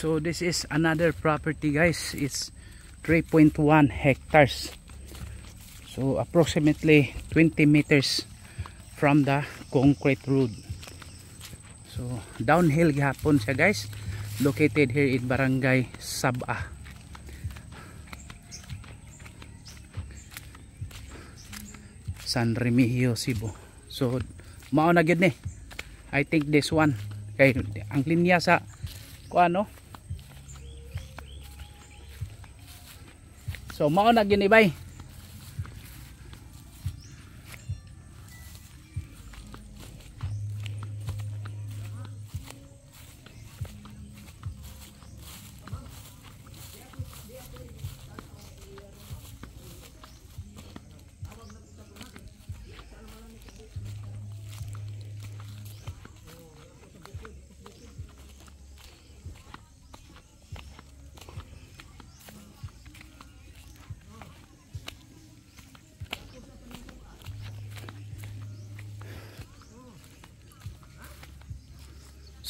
So this is another property guys. It's 3.1 hectares. So approximately 20 meters from the concrete road. So downhill gihapon siya guys. Located here in Barangay Sabah. San Remigio, Cebu. So mao na gyud ni. I think this one kay ang linya sa kuano. So mao na gyud ni bay.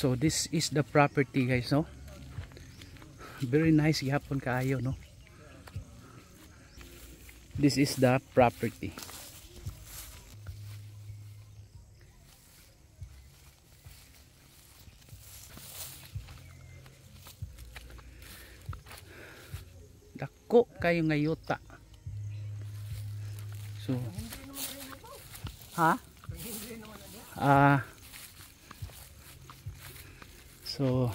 So this is the property guys, no? Very nice gihapon kaayo, no? This is the property. Dako kayo ngayota. So so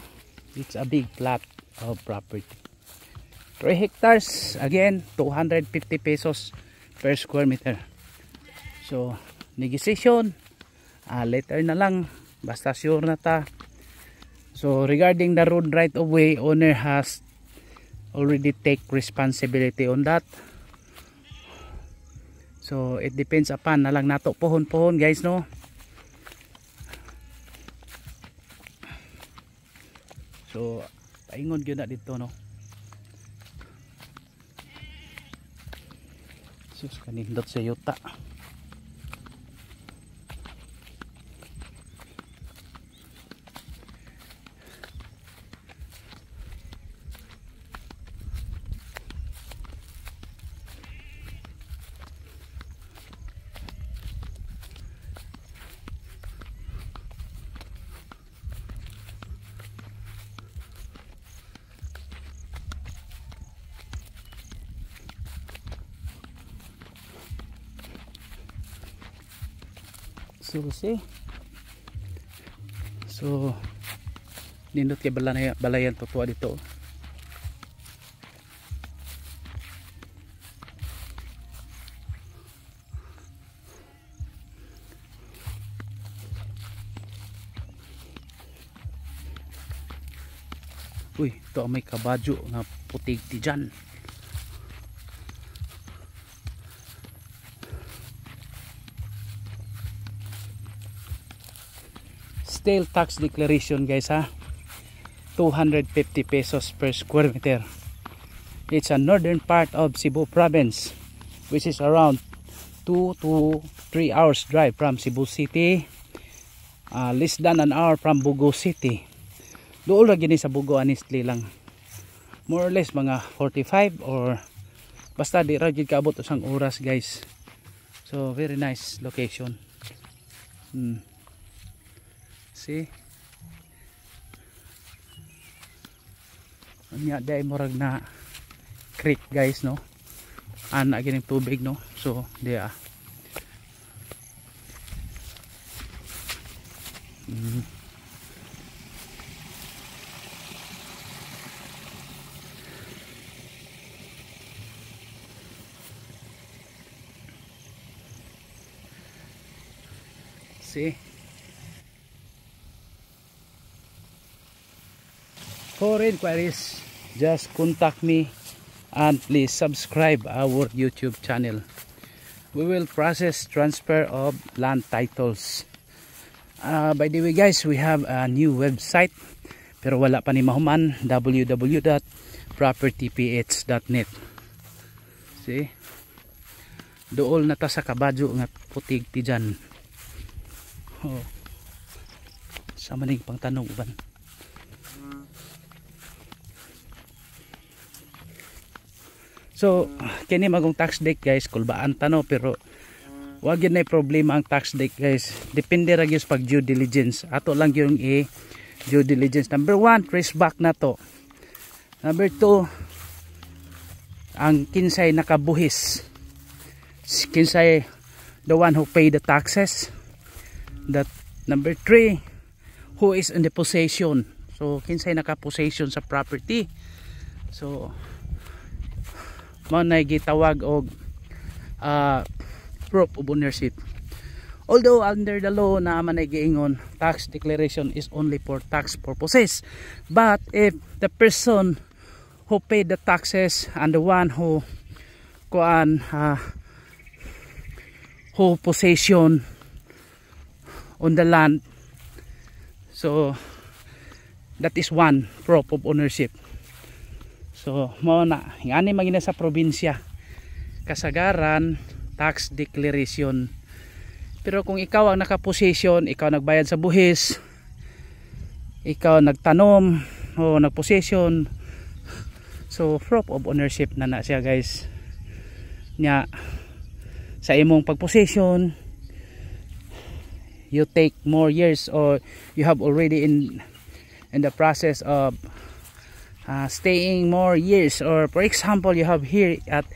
it's a big plot of property. 3 hectares, again 250 pesos per square meter. So negotiation later na lang, basta sure na ta. So regarding the road right of way, owner has already take responsibility on that. So it depends upon na lang nato pohon-pohon guys, no? So paingon gyud na dito, no? Sus kanindot sa yuta. Susi. So nindot kay balayan tutua dito. Uy, ito may kabadyo nga putig ti dyan. Sale tax declaration guys, ha, 250 pesos per square meter. It's a northern part of Cebu province, which is around 2 to 3 hours drive from Cebu City, less than an hour from Bugo City. Doon lagi ni sa Bugo, honestly lang, more or less mga 45 or basta di ra gid kaabot usang oras guys. So very nice location. See, anya day murag na creek guys, no? Ana gining tubig, no? So dia see. For inquiries, just contact me and please subscribe our YouTube channel. We will process transfer of land titles. By the way guys, we have a new website pero wala pa ni mahuman, www.propertyph.net. See? Dool na ta sa kabadyo nga putig ti dyan. Oh. Sa maning pang tanong uban. So kini magong tax deck guys, kulbaan tano, pero wag yun na problema ang tax deck guys. Depende ra gyud pag due diligence. Ato lang yung due diligence. Number 1, trace back na to. Number 2, ang kinsay nakabuhis. Kinsay the one who pay the taxes. That number 3, who is in the possession. So kinsay naka-possession sa property. So mao na gitawag og proof of ownership. Although under the law na man ay giingon, tax declaration is only for tax purposes. But if the person who paid the taxes and the one who possession on the land, so that is one proof of ownership. So mao na ngani magina sa probinsya kasagaran tax declaration. Pero kung ikaw ang naka-possession, ikaw nagbayad sa buhis, ikaw nagtanom o nag-possession, so proof of ownership na siya guys. Nya sa imong pag-possession, you take more years or you have already in the process of staying more years, or for example you have here at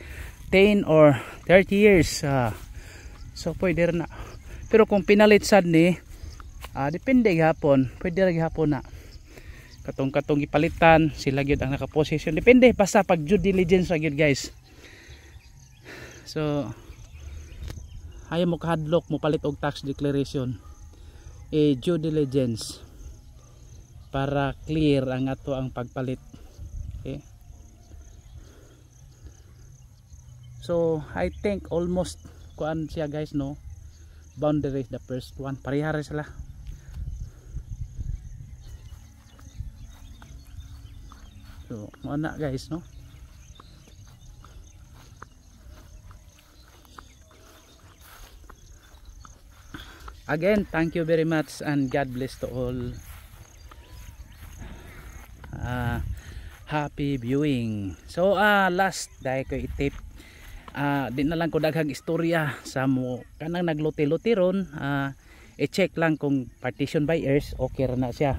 10 or 30 years, so pwede na. Pero kung pinalit sad ni depende gihapon, pwede ra gihapon na katong ipalitan sila gyud ang naka-possession, depende basta pag due diligence ra gyud guys. So ayaw mo kahadlok mo palit og tax declaration, due diligence para clear ang ato ang pagpalit. Okay, so I think almost kuan siya guys, no, boundary the first one, parehara sila. So mana guys, no, again thank you very much and God bless to all. Happy viewing. So last dahil ko itip, di na lang ko daghang istorya sa mo kanang naglote-lote ron. I-check lang kung partition buyers okay ra na siya,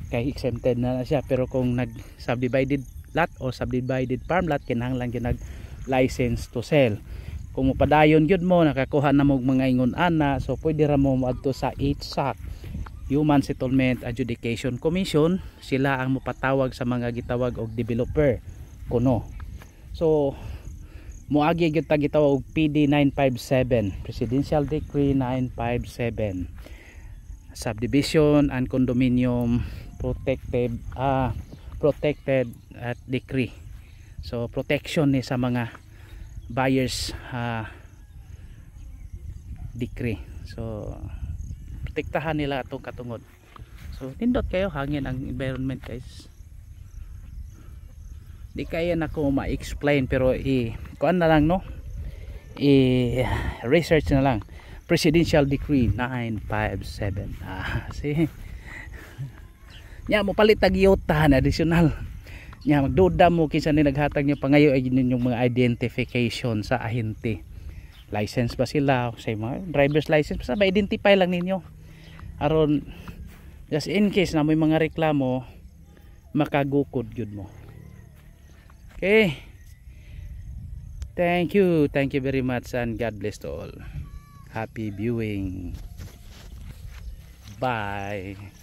kay exempted na siya. Pero kung nag subdivided lot o subdivided farm lot, kinahanglan gyud nag license to sell. Kung mopadayon gyud mo, nakakuha na mo mga ingon ana, so pwede ra mo adto sa HSAC, Human Settlement Adjudication Commission. Sila ang mopatawag sa mga gitawag og developer kuno. So moagi gyud ta gitawag og PD 957, Presidential Decree 957, Subdivision and Condominium Protected Decree. So protection ni sa mga buyers decree. So protektahan nila atong katungod. So nindot kayo, hangin ang environment guys. Di kaya na ko ma-explain, pero kuan na lang, no, research na lang. Presidential Decree 957. See, nya mo palit tag iyota na additional. Nya magduda mo kinsa ni naghatag niyo pangayo ay yung mga identification sa ahente. License ba sila, say mga driver's license, basta ma-identify lang ninyo aron just in case na may mga reklamo makagukod gyud mo. Okay, thank you very much and God bless to all. Happy viewing. Bye.